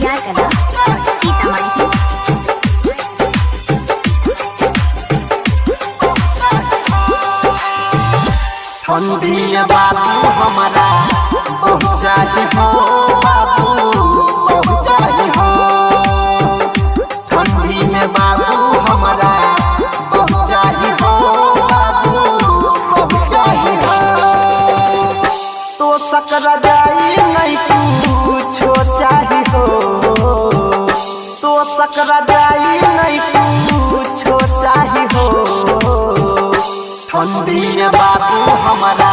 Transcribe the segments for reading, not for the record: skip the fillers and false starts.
मटियार कला सीतामढ़ी। ठंडी में बाबू हमारा बहुत जाही हो, बाबू बहुत जाही हो। ठंडी में बाबू हमारा बहुत जाही हो, बाबू बहुत जाही हो। तो सकरा जाई नहीं पूछो चाही हो, तो सकरा जाई नहीं पूछो चाही हो। ठंडी में बाबू हमारा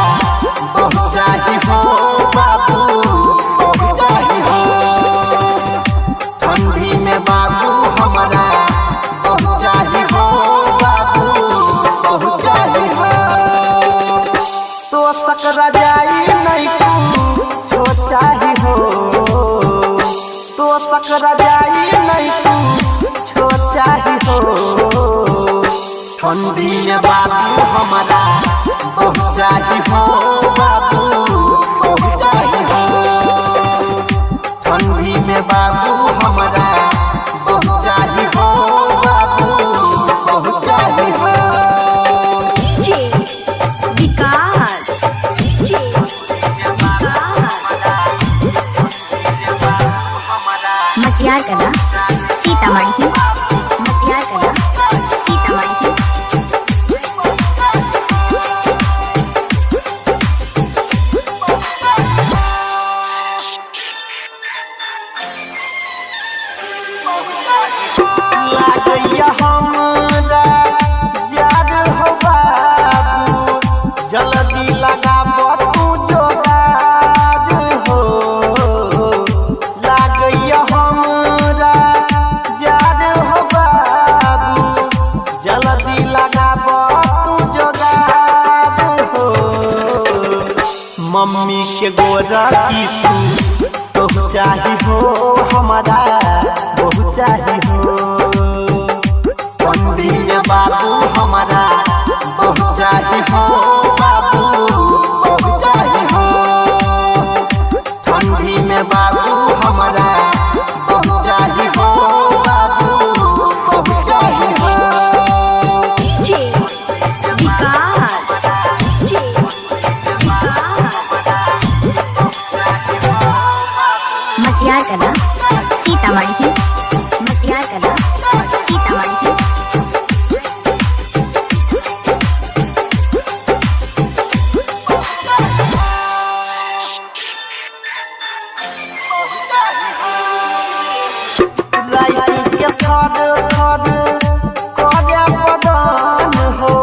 बहुत जाही हो, बाबू बहुत जाही हो। ठंडी में बाबू हमारा बहुत जाही हो, बाबू बहुत जाही हो। तो सकरा जाई नहीं पूछो चाही हो, तो सकरा जाई नहीं पूछो चाही हो। ठंडी में बाबू हमारा बहुत जाही हो, बाबू बहुत जाही हो। ठंडी में बाबू हमारा बहुत जाही हो, बाबू बहुत जाही हो। डीजे विकास, डीजे विकास। मटियार कला सीतामढ़ी, मटियार कला सीतामढ़ी। लागैया हमरा याद हो बाबू, जल्दी लगाब तू जोगाड़ हो। लागैया हमरा याद हो बाबू, जल्दी लगाब तू जोगाड़ हो। मम्मी के गोरा की तू तो चाही हो, हमारा बहुत चाही हो। ठंडी में बाबू हमारा बहुत चाही हो, बाबू बहुत चाही हो। ठंडी में बाबू हमारा बहुत चाही हो, बाबू बहुत चाही हो। डीजे विकास, डीजे विकास। मटियार कला सीतामढ़ी, मटियार कला सीतामढ़ी। लाइट के थर थर करे बदन हो,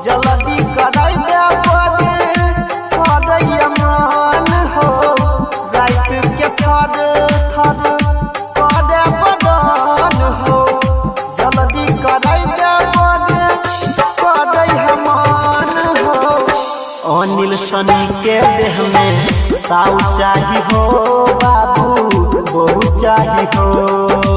जल्दी कराई दे बद करे मन हो। लाइट के थर थर करे बदन हो, जल्दी कराई दे बद करे मन हो। अनिल सनी के देह में ताऊ चाही हो, बाबू बहुत चाही हो।